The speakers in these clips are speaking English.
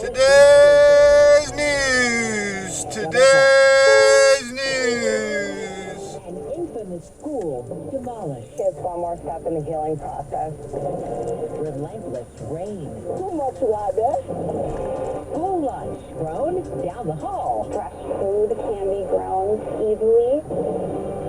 Today's news. Today's news. An infamous school demolished. Here's one more step in the healing process. Relentless rain. Too much water. School lunch grown down the hall. Fresh food can be grown easily.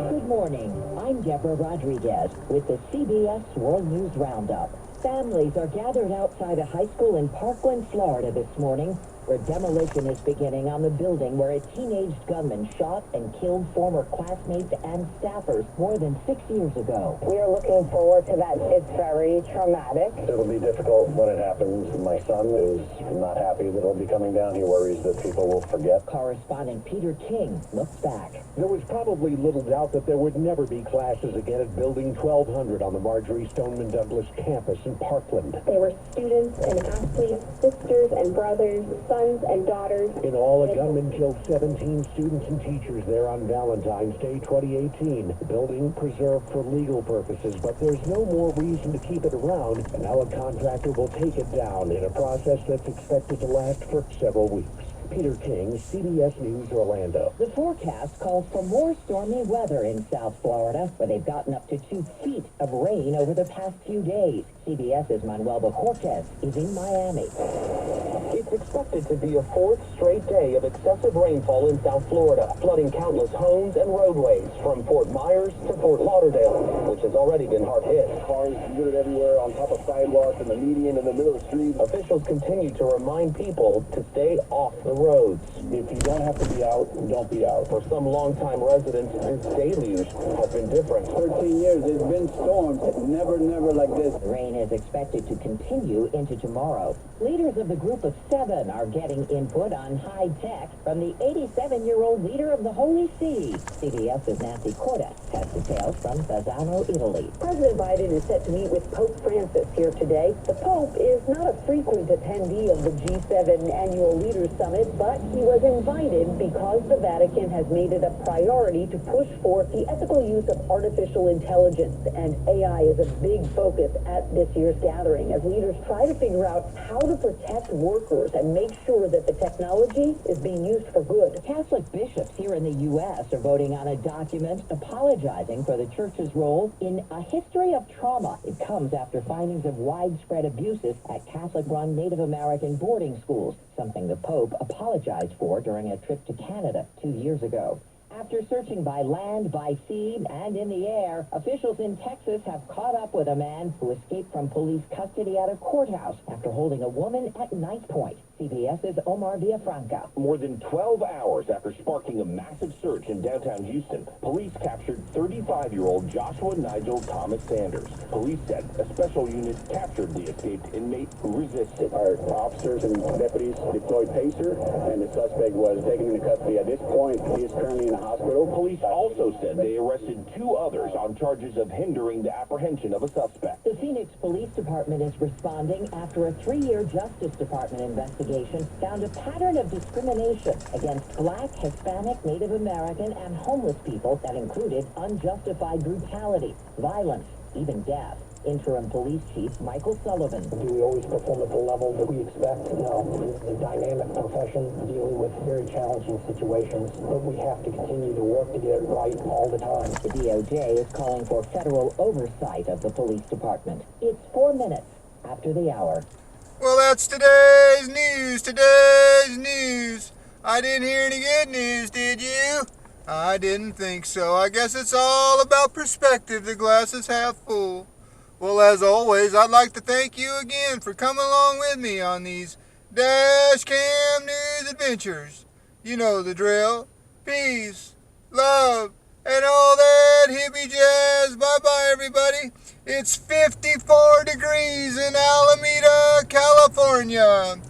Good morning. I'm Deborah Rodriguez with the CBS World News Roundup. Families are gathered outside a high school in Parkland, Florida this morning, where demolition is beginning on the building where a teenage gunman shot and killed former classmates and staffers more than 6 years ago. We are looking forward to that. It's very traumatic. It'll be difficult when it happens. My son is not happy that it'll be coming down. He worries that people will forget. Correspondent Peter King looks back. There was probably little doubt that there would never be classes again at Building 1200 on the Marjorie Stoneman Douglas campus in Parkland. They were students and athletes, sisters and brothers, sons and daughters. In all, a gunman killed 17 students and teachers there on Valentine's Day 2018. The building preserved for legal purposes, but there's no more reason to keep it around, and now a contractor will take it down in a process that's expected to last for several weeks. Peter King, CBS News, Orlando. The forecast calls for more stormy weather in South Florida, where they've gotten up to 2 feet of rain over the past few days. CBS's Manuel Cortez is in Miami. It's expected to be a fourth straight day of excessive rainfall in South Florida, flooding countless homes and roadways from Fort Myers to Fort Lauderdale, which has already been hard hit. Cars littered everywhere on top of sidewalks and the median in the middle of the street. Officials continue to remind people to stay off the roads. If you don't have to be out, don't be out. For some longtime residents, this deluge has been different. 13 years, there's been storms. Never like this. The rain is expected to continue into tomorrow. Leaders of the Group of Seven are getting input on high tech from the 87-year-old leader of the Holy See. CBS's Nancy Cordes has details from Bazzano, Italy. President Biden is set to meet with Pope Francis here today. The Pope is not a frequent attendee of the G7 Annual Leaders Summit, but he was invited because the Vatican has made it a priority to push for the ethical use of artificial intelligence, and AI is a big focus at this year's gathering as leaders try to figure out how to protect workers and make sure that the technology is being used for good. Catholic bishops here in the U.S. are voting on a document apologizing for the church's role in a history of trauma. It comes after findings of widespread abuses at Catholic-run Native American boarding schools, something the Pope apologized for during a trip to Canada 2 years ago. After searching by land, by sea, and in the air, officials in Texas have caught up with a man who escaped from police custody at a courthouse after holding a woman at knife point. CBS's Omar Villafranca. More than 12 hours after sparking a massive search in downtown Houston, police captured 35-year-old Joshua Nigel Thomas Sanders. Police said a special unit captured the escaped inmate who resisted. Our officers and deputies deployed PACER, and the suspect was taken into custody. At this point, he is currently in the hospital. Police also said they arrested 2 others on charges of hindering the apprehension of a suspect. The Phoenix Police Department is responding after a 3-year Justice Department investigation found a pattern of discrimination against Black, Hispanic, Native American, and homeless people that included unjustified brutality, violence, even death. Interim Police Chief Michael Sullivan. Do we always perform at the level that we expect? No. It's a dynamic profession dealing with very challenging situations, but we have to continue to work to get it right all the time. The DOJ is calling for federal oversight of the police department. It's 4 minutes after the hour. Well, that's today's news. Today's news. I didn't hear any good news, did you? I didn't think so. I guess it's all about perspective. The glass is half full. Well, as always, I'd like to thank you again for coming along with me on these Dash Cam News adventures. You know the drill. Peace, love, and all that hippie jazz. Bye-bye, everybody. It's 54 degrees in Alameda, California.